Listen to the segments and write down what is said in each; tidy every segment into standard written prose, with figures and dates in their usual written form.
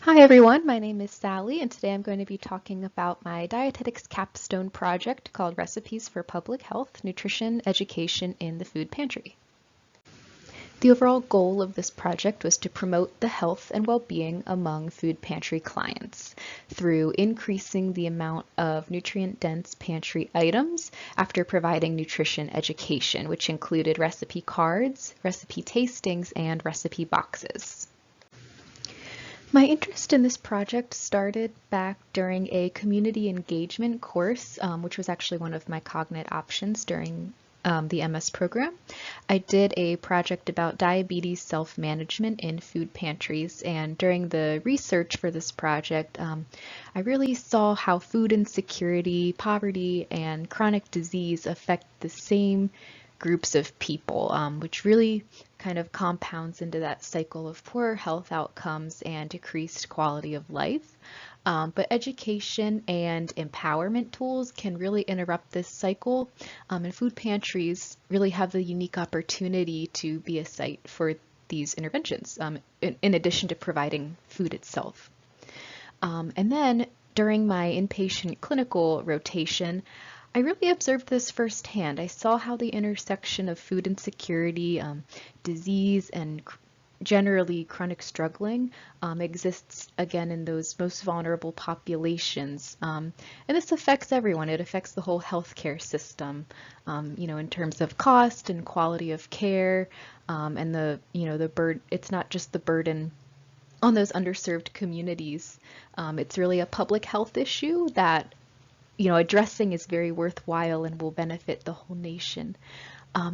Hi everyone, my name is Sally, and today I'm going to be talking about my dietetics capstone project called Recipes for Public Health, Nutrition, Education in the Food Pantry. The overall goal of this project was to promote the health and well-being among food pantry clients through increasing the amount of nutrient-dense pantry items after providing nutrition education, which included recipe cards, recipe tastings, and recipe boxes. My interest in this project started back during a community engagement course, which was actually one of my cognate options during the MS program. I did a project about diabetes self-management in food pantries, and during the research for this project, I really saw how food insecurity, poverty, and chronic disease affect the same groups of people, which really kind of compounds into that cycle of poor health outcomes and decreased quality of life. But education and empowerment tools can really interrupt this cycle, and food pantries really have the unique opportunity to be a site for these interventions, in addition to providing food itself. And then during my inpatient clinical rotation, I really observed this firsthand. I saw how the intersection of food insecurity, disease, and generally chronic struggling exists again in those most vulnerable populations. And this affects everyone. It affects the whole healthcare system, in terms of cost and quality of care, and it's not just the burden on those underserved communities. It's really a public health issue that addressing is very worthwhile and will benefit the whole nation.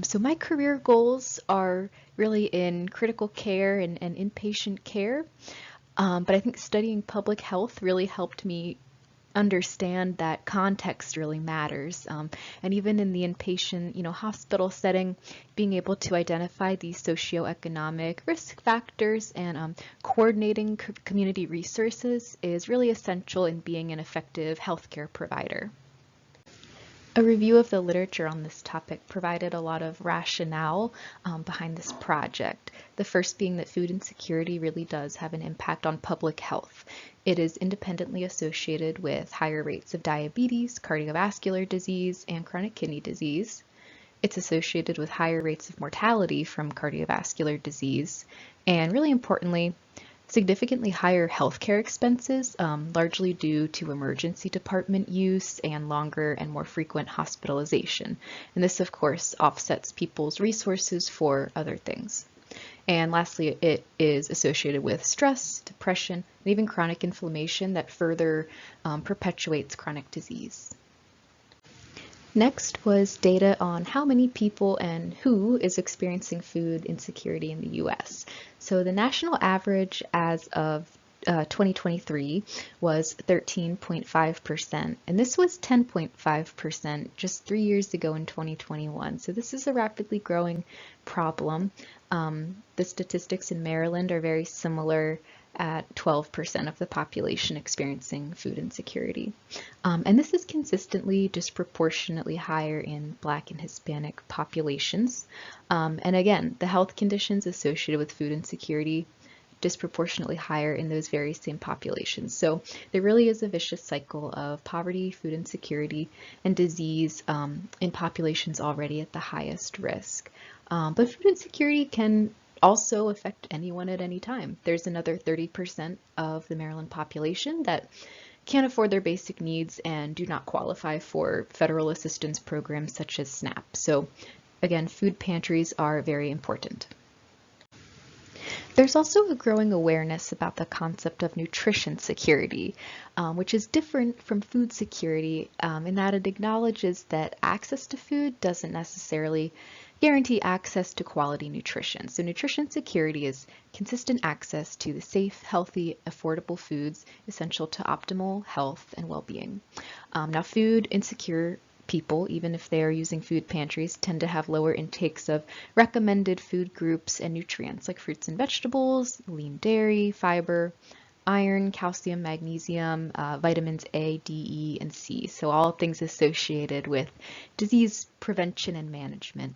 So my career goals are really in critical care and inpatient care, but I think studying public health really helped me understand that context really matters. And even in the inpatient, hospital setting, being able to identify these socioeconomic risk factors and coordinating community resources is really essential in being an effective healthcare provider. A review of the literature on this topic provided a lot of rationale behind this project. The first being that food insecurity really does have an impact on public health. It is independently associated with higher rates of diabetes, cardiovascular disease, and chronic kidney disease. It's associated with higher rates of mortality from cardiovascular disease, and really importantly, significantly higher healthcare expenses, largely due to emergency department use and longer and more frequent hospitalization. And this, of course, offsets people's resources for other things. And lastly, it is associated with stress, depression, and even chronic inflammation that further perpetuates chronic disease. Next was data on how many people and who is experiencing food insecurity in the US. So the national average as of 2023 was 13.5%, and this was 10.5% just 3 years ago in 2021. So this is a rapidly growing problem. The statistics in Maryland are very similar at 12% of the population experiencing food insecurity. And this is consistently disproportionately higher in Black and Hispanic populations. And again, the health conditions associated with food insecurity disproportionately higher in those very same populations. So there really is a vicious cycle of poverty, food insecurity, and disease in populations already at the highest risk. But food insecurity can also affect anyone at any time. There's another 30% of the Maryland population that can't afford their basic needs and do not qualify for federal assistance programs such as SNAP. So again, food pantries are very important. There's also a growing awareness about the concept of nutrition security, which is different from food security in that it acknowledges that access to food doesn't necessarily guarantee access to quality nutrition. So nutrition security is consistent access to the safe, healthy, affordable foods essential to optimal health and well-being. Now, food insecure people, even if they are using food pantries, tend to have lower intakes of recommended food groups and nutrients like fruits and vegetables, lean dairy, fiber, iron, calcium, magnesium, vitamins A, D, E, and C. So all things associated with disease prevention and management.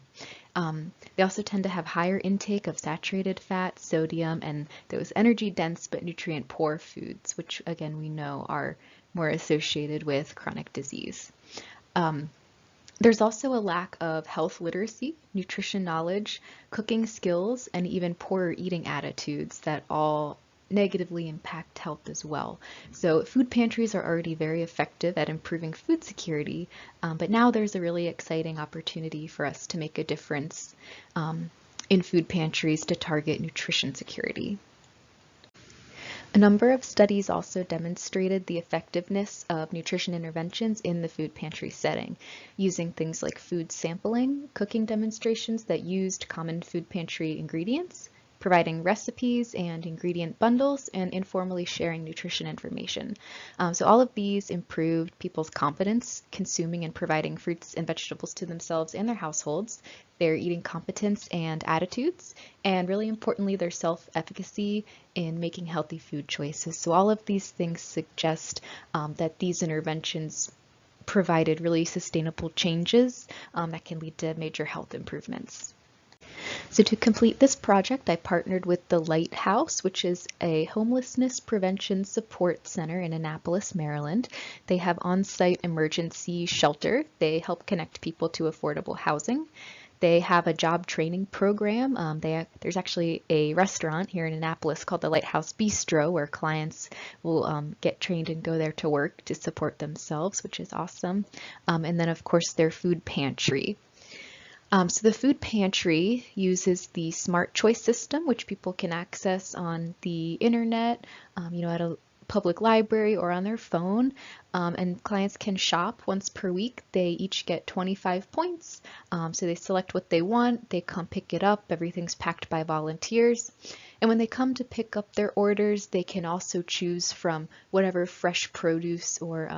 They also tend to have higher intake of saturated fat, sodium, and those energy-dense but nutrient-poor foods, which again we know are more associated with chronic disease. There's also a lack of health literacy, nutrition knowledge, cooking skills, and even poorer eating attitudes that all negatively impact health as well. So food pantries are already very effective at improving food security, but now there's a really exciting opportunity for us to make a difference in food pantries to target nutrition security. A number of studies also demonstrated the effectiveness of nutrition interventions in the food pantry setting, using things like food sampling, cooking demonstrations that used common food pantry ingredients, providing recipes and ingredient bundles, and informally sharing nutrition information. So all of these improved people's confidence consuming and providing fruits and vegetables to themselves and their households, their eating competence and attitudes, and really importantly, their self-efficacy in making healthy food choices. So all of these things suggest that these interventions provided really sustainable changes that can lead to major health improvements. So to complete this project, I partnered with the Lighthouse, which is a homelessness prevention support center in Annapolis, Maryland. They have on-site emergency shelter. They help connect people to affordable housing. They have a job training program. There's actually a restaurant here in Annapolis called the Lighthouse Bistro where clients will get trained and go there to work to support themselves, which is awesome. And then, of course, their food pantry. So the food pantry uses the Smart Choice system, which people can access on the internet, at a public library or on their phone, and clients can shop once per week. They each get 25 points, so they select what they want, they come pick it up, everything's packed by volunteers, and when they come to pick up their orders, they can also choose from whatever fresh produce or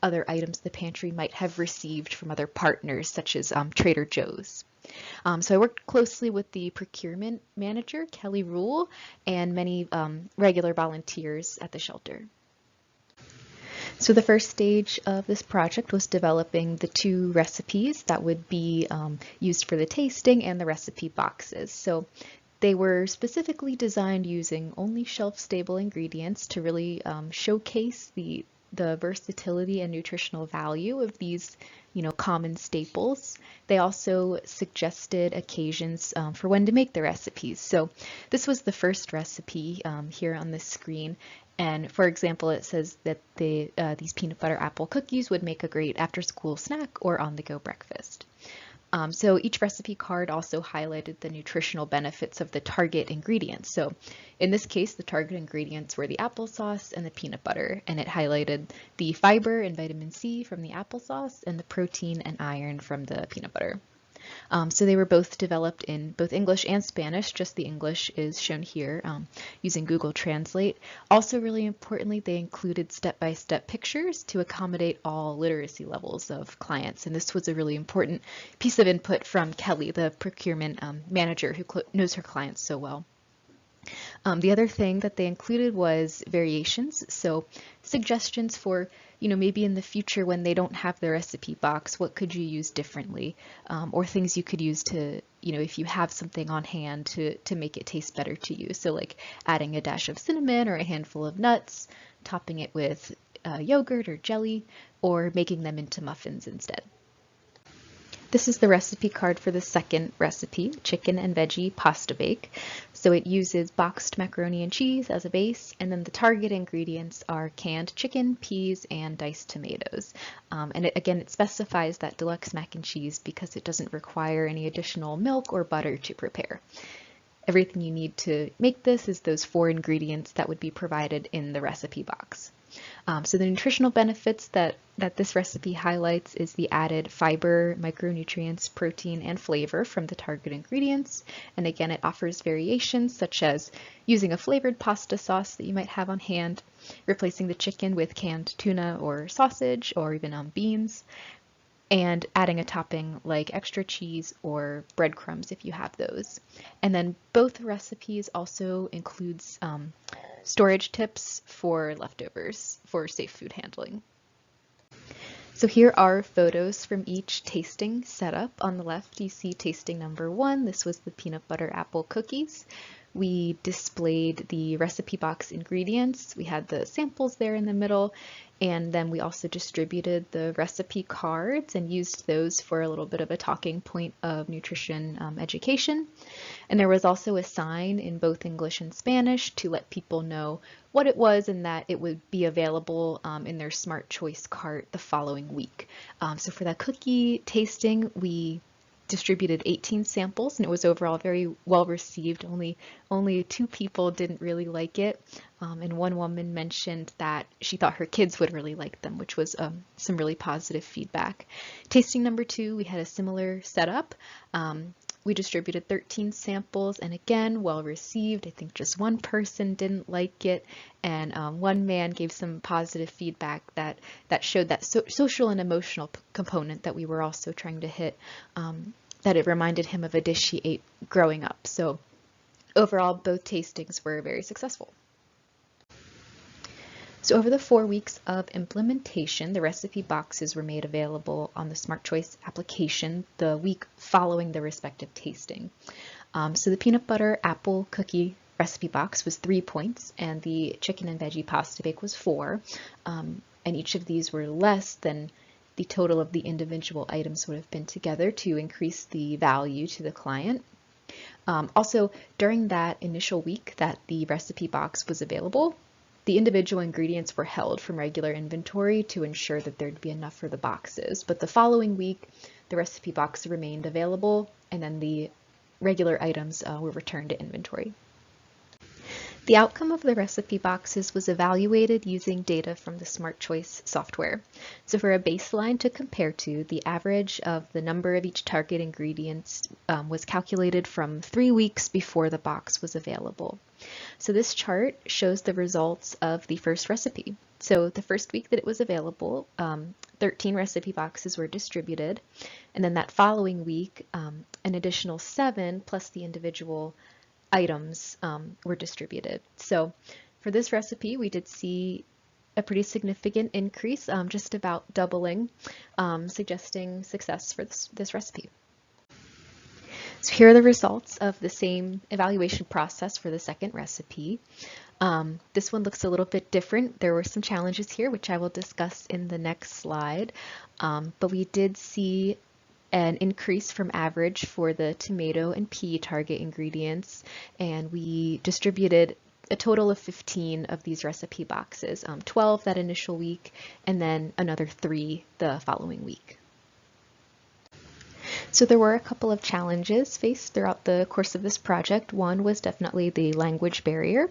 other items the pantry might have received from other partners, such as Trader Joe's. So I worked closely with the procurement manager, Kelly Rule, and many regular volunteers at the shelter. So the first stage of this project was developing the 2 recipes that would be used for the tasting and the recipe boxes. So they were specifically designed using only shelf-stable ingredients to really showcase the versatility and nutritional value of these common staples. They also suggested occasions for when to make the recipes. So this was the first recipe here on this screen. And for example, it says that these peanut butter apple cookies would make a great after-school snack or on-the-go breakfast. So each recipe card also highlighted the nutritional benefits of the target ingredients. So in this case, the target ingredients were the applesauce and the peanut butter, and it highlighted the fiber and vitamin C from the applesauce and the protein and iron from the peanut butter. So they were both developed in both English and Spanish, just the English is shown here using Google Translate. Also really importantly, they included step-by-step pictures to accommodate all literacy levels of clients. And this was a really important piece of input from Kelly, the procurement manager who knows her clients so well. The other thing that they included was variations, so suggestions for, maybe in the future when they don't have the recipe box, what could you use differently? Or things you could use to, if you have something on hand to make it taste better to you. So like adding a dash of cinnamon or a handful of nuts, topping it with yogurt or jelly, or making them into muffins instead. This is the recipe card for the second recipe, chicken and veggie pasta bake. So it uses boxed macaroni and cheese as a base, and then the target ingredients are canned chicken, peas, and diced tomatoes. And it specifies that deluxe mac and cheese because it doesn't require any additional milk or butter to prepare. Everything you need to make this is those 4 ingredients that would be provided in the recipe box. So the nutritional benefits that this recipe highlights is the added fiber, micronutrients, protein, and flavor from the target ingredients. And again, it offers variations such as using a flavored pasta sauce that you might have on hand, replacing the chicken with canned tuna or sausage or even beans, and adding a topping like extra cheese or breadcrumbs if you have those. And then both recipes also includes storage tips for leftovers for safe food handling. So here are photos from each tasting setup. On the left, you see tasting number 1. This was the peanut butter apple cookies. We displayed the recipe box ingredients. We had the samples there in the middle, and then we also distributed the recipe cards and used those for a little bit of a talking point of nutrition education. And there was also a sign in both English and Spanish to let people know what it was and that it would be available in their Smart Choice cart the following week. So for the cookie tasting, we distributed 18 samples, and it was overall very well received. Only 2 people didn't really like it, and one woman mentioned that she thought her kids would really like them, which was some really positive feedback. Tasting number 2, we had a similar setup. We distributed 13 samples, and again, well received. I think just one person didn't like it, and one man gave some positive feedback that showed that social and emotional component that we were also trying to hit, that it reminded him of a dish he ate growing up. So overall, both tastings were very successful. So over the 4 weeks of implementation, the recipe boxes were made available on the Smart Choice application the week following the respective tasting. So the peanut butter apple cookie recipe box was 3 points, and the chicken and veggie pasta bake was 4, and each of these were less than the total of the individual items would have been together to increase the value to the client. Also, during that initial week that the recipe box was available, the individual ingredients were held from regular inventory to ensure that there'd be enough for the boxes. But the following week, the recipe box remained available, and then the regular items were returned to inventory. The outcome of the recipe boxes was evaluated using data from the Smart Choice software. So for a baseline to compare to, the average of the number of each target ingredients was calculated from 3 weeks before the box was available. So this chart shows the results of the first recipe. So the first week that it was available, 13 recipe boxes were distributed, and then that following week, an additional 7 plus the individual items were distributed. So for this recipe, we did see a pretty significant increase, just about doubling, suggesting success for this recipe. So here are the results of the same evaluation process for the second recipe. This one looks a little bit different. There were some challenges here, which I will discuss in the next slide, but we did see an increase from average for the tomato and pea target ingredients, and we distributed a total of 15 of these recipe boxes, 12 that initial week, and then another 3 the following week. So there were a couple of challenges faced throughout the course of this project. One was definitely the language barrier.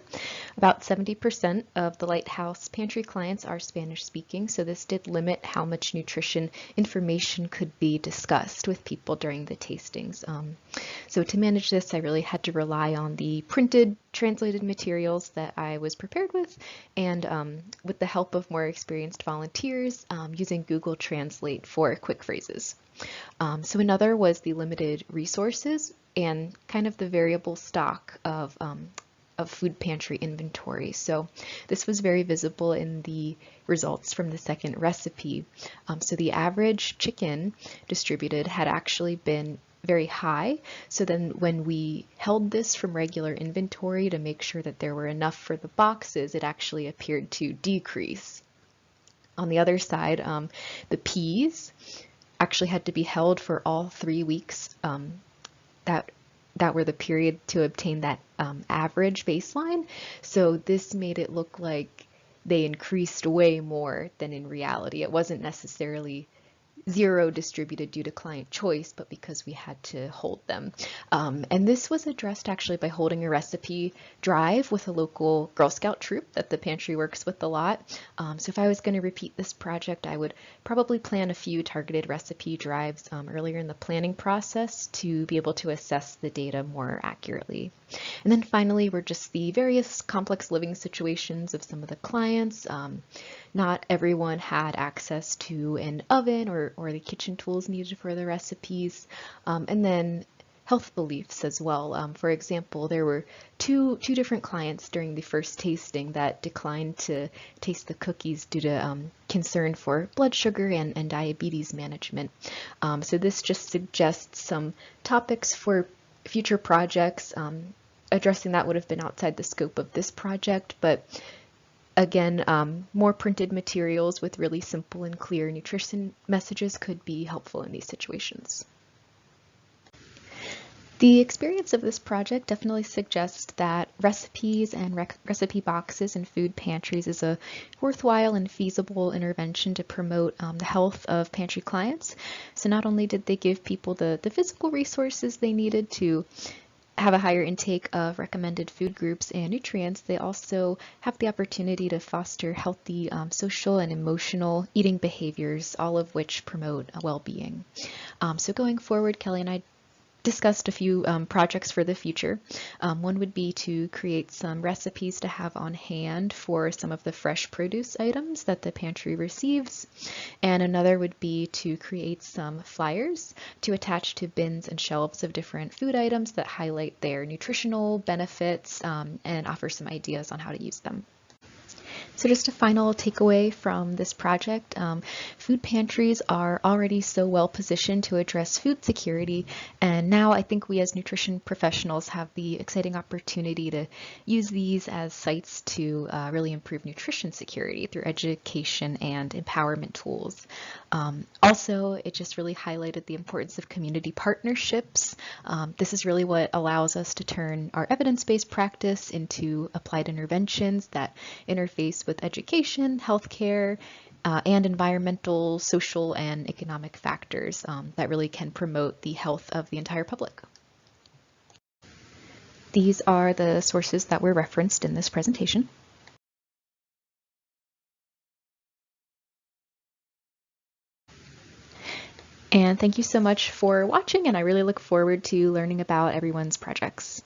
About 70% of the Lighthouse Pantry clients are Spanish speaking, so this did limit how much nutrition information could be discussed with people during the tastings. So to manage this, I really had to rely on the printed, translated materials that I was prepared with, and with the help of more experienced volunteers, using Google Translate for quick phrases. So another was the limited resources and kind of the variable stock of food pantry inventory. So this was very visible in the results from the second recipe. So the average chicken distributed had actually been very high. So then when we held this from regular inventory to make sure that there were enough for the boxes, it actually appeared to decrease. On the other side, the peas actually had to be held for all 3 weeks that were the period to obtain that average baseline. So this made it look like they increased way more than in reality. It wasn't necessarily 0 distributed due to client choice, but because we had to hold them. And this was addressed actually by holding a recipe drive with a local Girl Scout troop that the pantry works with a lot. So if I was going to repeat this project, I would probably plan a few targeted recipe drives earlier in the planning process to be able to assess the data more accurately. And then finally were just the various complex living situations of some of the clients. Not everyone had access to an oven or the kitchen tools needed for the recipes. And then health beliefs as well. For example, there were two different clients during the first tasting that declined to taste the cookies due to concern for blood sugar and diabetes management. So this just suggests some topics for future projects. Addressing that would have been outside the scope of this project, but again, more printed materials with really simple and clear nutrition messages could be helpful in these situations. The experience of this project definitely suggests that recipes and recipe boxes in food pantries is a worthwhile and feasible intervention to promote the health of pantry clients. So not only did they give people the physical resources they needed to have a higher intake of recommended food groups and nutrients, they also have the opportunity to foster healthy social and emotional eating behaviors, all of which promote well-being. So going forward, Kelly and I discussed a few projects for the future. One would be to create some recipes to have on hand for some of the fresh produce items that the pantry receives. And another would be to create some flyers to attach to bins and shelves of different food items that highlight their nutritional benefits and offer some ideas on how to use them. So just a final takeaway from this project, food pantries are already so well positioned to address food security, and now I think we as nutrition professionals have the exciting opportunity to use these as sites to really improve nutrition security through education and empowerment tools. Also, it just really highlighted the importance of community partnerships. This is really what allows us to turn our evidence-based practice into applied interventions that interface with education, healthcare, and environmental, social, and economic factors that really can promote the health of the entire public. These are the sources that were referenced in this presentation. And thank you so much for watching, and I really look forward to learning about everyone's projects.